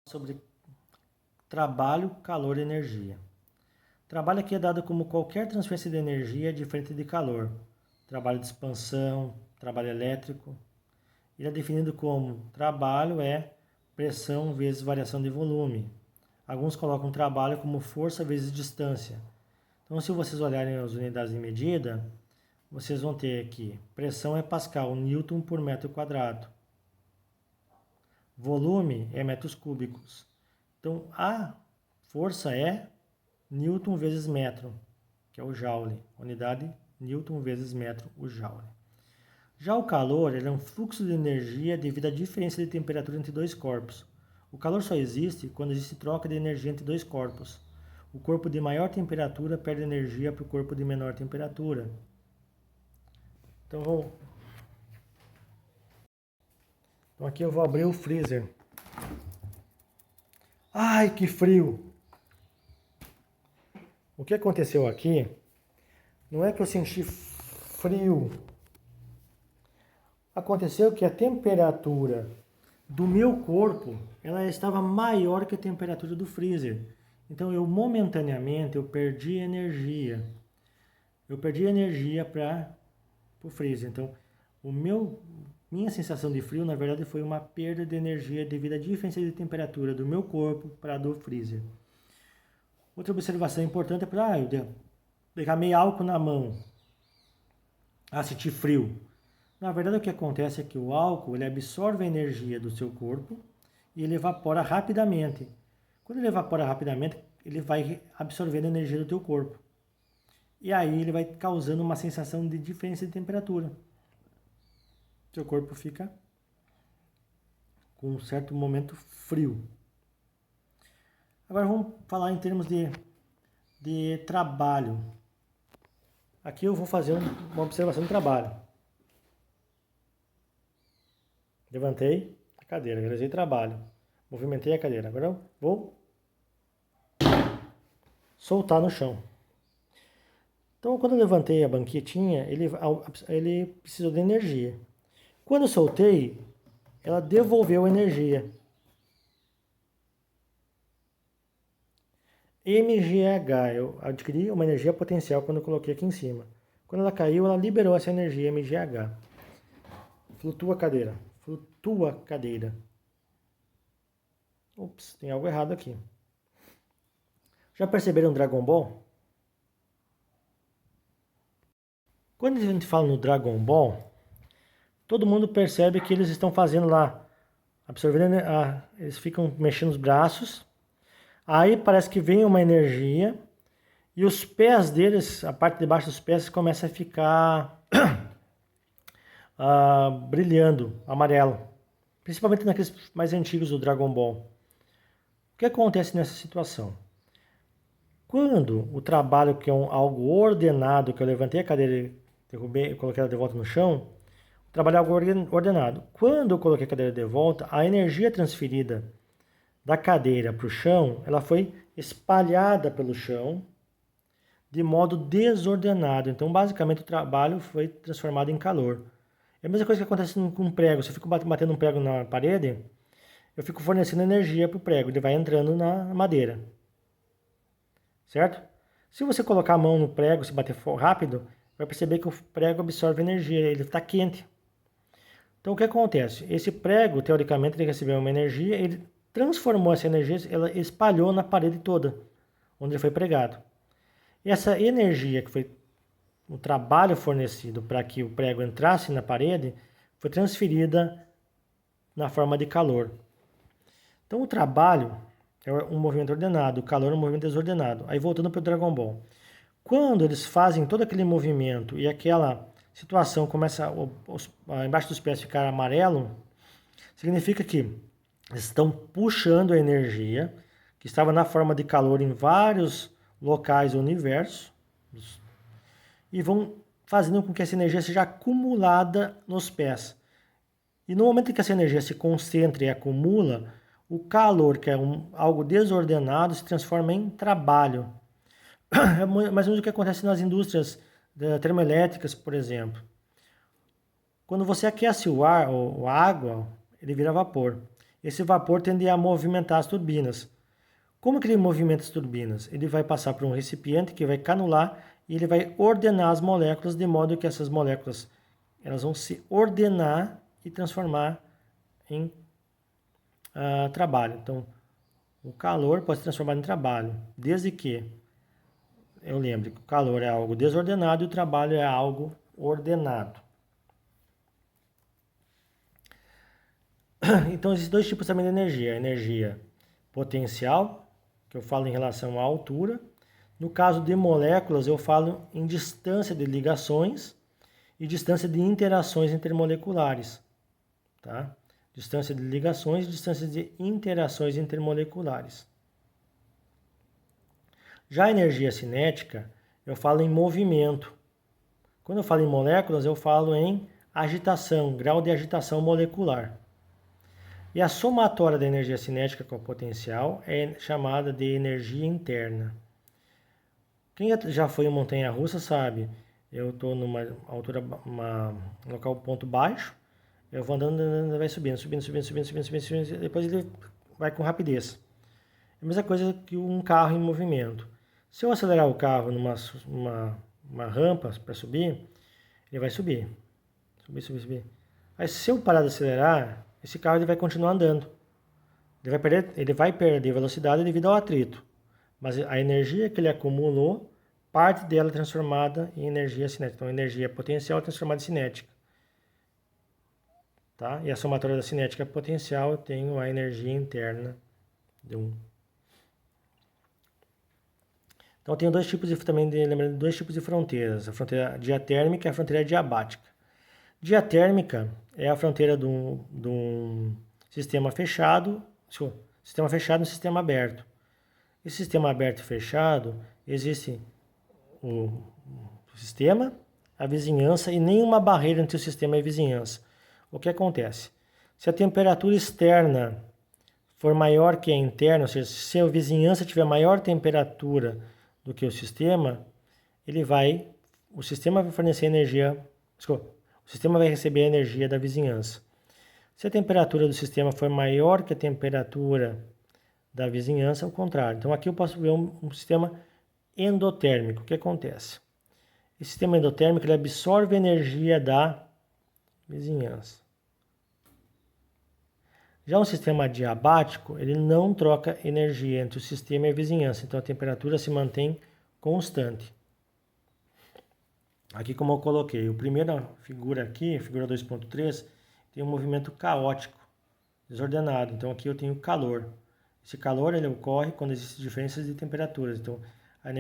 Sobre trabalho, calor e energia. Trabalho aqui é dado como qualquer transferência de energia diferente de calor. Trabalho de expansão, trabalho elétrico. Ele é definido como trabalho é pressão vezes variação de volume. Alguns colocam trabalho como força vezes distância. Então, se vocês olharem as unidades de medida, vocês vão ter aqui, pressão é Pascal, Newton por metro quadrado. Volume é metros cúbicos. Então, a força é Newton vezes metro, que é o Joule. Unidade Newton vezes metro, o Joule. Já o calor é um fluxo de energia devido à diferença de temperatura entre dois corpos. O calor só existe quando existe troca de energia entre dois corpos. O corpo de maior temperatura perde energia para o corpo de menor temperatura. Então aqui eu vou abrir o freezer. Ai, que frio! O que aconteceu aqui não é que eu senti frio. Aconteceu que a temperatura do meu corpo, ela estava maior que a temperatura do freezer. Então eu momentaneamente eu perdi energia. Eu perdi energia para o freezer. Então minha sensação de frio, na verdade, foi uma perda de energia devido à diferença de temperatura do meu corpo para a do freezer. Outra observação importante é para eu derramei álcool na mão, sentir frio. Na verdade, o que acontece é que o álcool ele absorve a energia do seu corpo e ele evapora rapidamente. Quando ele evapora rapidamente, ele vai absorvendo a energia do teu corpo. E aí ele vai causando uma sensação de diferença de temperatura. Seu corpo fica com um certo momento frio. Agora vamos falar em termos de trabalho. Aqui eu vou fazer uma observação de trabalho. Levantei a cadeira, realizei trabalho. Movimentei a cadeira. Agora eu vou soltar no chão. Então, quando eu levantei a banquetinha, ele precisou de energia. Quando eu soltei, ela devolveu energia. MGH, eu adquiri uma energia potencial quando eu coloquei aqui em cima. Quando ela caiu, ela liberou essa energia MGH. Flutua a cadeira. Flutua a cadeira. Ops, tem algo errado aqui. Já perceberam Dragon Ball? Quando a gente fala no Dragon Ball, todo mundo percebe que eles estão fazendo lá, absorvendo, eles ficam mexendo os braços, aí parece que vem uma energia e os pés deles, a parte de baixo dos pés começa a ficar brilhando, amarelo, principalmente naqueles mais antigos do Dragon Ball. O que acontece nessa situação? Quando o trabalho que é algo ordenado, que eu levantei a cadeira, derrubei, coloquei ela de volta no chão, o trabalho é algo ordenado. Quando eu coloquei a cadeira de volta, a energia transferida da cadeira para o chão, ela foi espalhada pelo chão de modo desordenado. Então, basicamente, o trabalho foi transformado em calor. É a mesma coisa que acontece com um prego. Se eu fico batendo um prego na parede, eu fico fornecendo energia para o prego, ele vai entrando na madeira. Certo? Se você colocar a mão no prego, se bater rápido, vai perceber que o prego absorve energia, ele está quente. Então o que acontece? Esse prego, teoricamente, ele recebeu uma energia, ele transformou essa energia, ela espalhou na parede toda, onde ele foi pregado. E essa energia que foi o trabalho fornecido para que o prego entrasse na parede, foi transferida na forma de calor. Então o trabalho é um movimento ordenado, o calor é um movimento desordenado. Aí voltando para o Dragon Ball. Quando eles fazem todo aquele movimento e aquela situação começa embaixo dos pés ficar amarelo, significa que eles estão puxando a energia que estava na forma de calor em vários locais do universo e vão fazendo com que essa energia seja acumulada nos pés. E no momento em que essa energia se concentra e acumula, o calor, que é algo desordenado, se transforma em trabalho. É mais ou menos o que acontece nas indústrias termoelétricas, por exemplo. Quando você aquece o ar ou a água, ele vira vapor. esse vapor tende a movimentar as turbinas. Como que ele movimenta as turbinas? Ele vai passar por um recipiente que vai canular e ele vai ordenar as moléculas de modo que essas moléculas elas vão se ordenar e transformar em trabalho. Então, o calor pode ser transformado em trabalho, desde que eu lembre que o calor é algo desordenado e o trabalho é algo ordenado. Então, existem dois tipos também de energia. A energia potencial, que eu falo em relação à altura. No caso de moléculas, eu falo em distância de ligações e distância de interações intermoleculares. Tá? Distância de ligações e distância de interações intermoleculares. Já a energia cinética, eu falo em movimento. Quando eu falo em moléculas, eu falo em agitação, grau de agitação molecular. E a somatória da energia cinética com a potencial é chamada de energia interna. Quem já foi em montanha-russa sabe, eu estou numa altura, um local ponto baixo, eu vou andando, vai subindo, depois ele vai com rapidez. É a mesma coisa que um carro em movimento. Se eu acelerar o carro numa rampa para subir, ele vai subir. Subir. Mas se eu parar de acelerar, esse carro ele vai continuar andando. Ele vai perder velocidade devido ao atrito. Mas a energia que ele acumulou, parte dela é transformada em energia cinética. Então, a energia potencial é transformada em cinética. Tá? E a somatória da cinética potencial eu tenho a energia interna de um. Então, eu tenho dois tipos de fronteiras. A fronteira diatérmica e a fronteira diabática. Diatérmica é a fronteira de um sistema fechado, e um sistema aberto. Esse sistema aberto e fechado, existe o sistema, a vizinhança e nenhuma barreira entre o sistema e a vizinhança. O que acontece? Se a temperatura externa for maior que a interna, ou seja, se a vizinhança tiver maior temperatura do que o sistema vai fornecer energia, o sistema vai receber a energia da vizinhança. Se a temperatura do sistema for maior que a temperatura da vizinhança, é o contrário. Então aqui eu posso ver um sistema endotérmico. O que acontece? Esse sistema endotérmico ele absorve a energia da vizinhança. Já um sistema diabático, ele não troca energia entre o sistema e a vizinhança, então a temperatura se mantém constante. Aqui como eu coloquei, a primeira figura aqui, figura 2.3, tem um movimento caótico, desordenado. Então aqui eu tenho calor. Esse calor ele ocorre quando existem diferenças de temperaturas. Então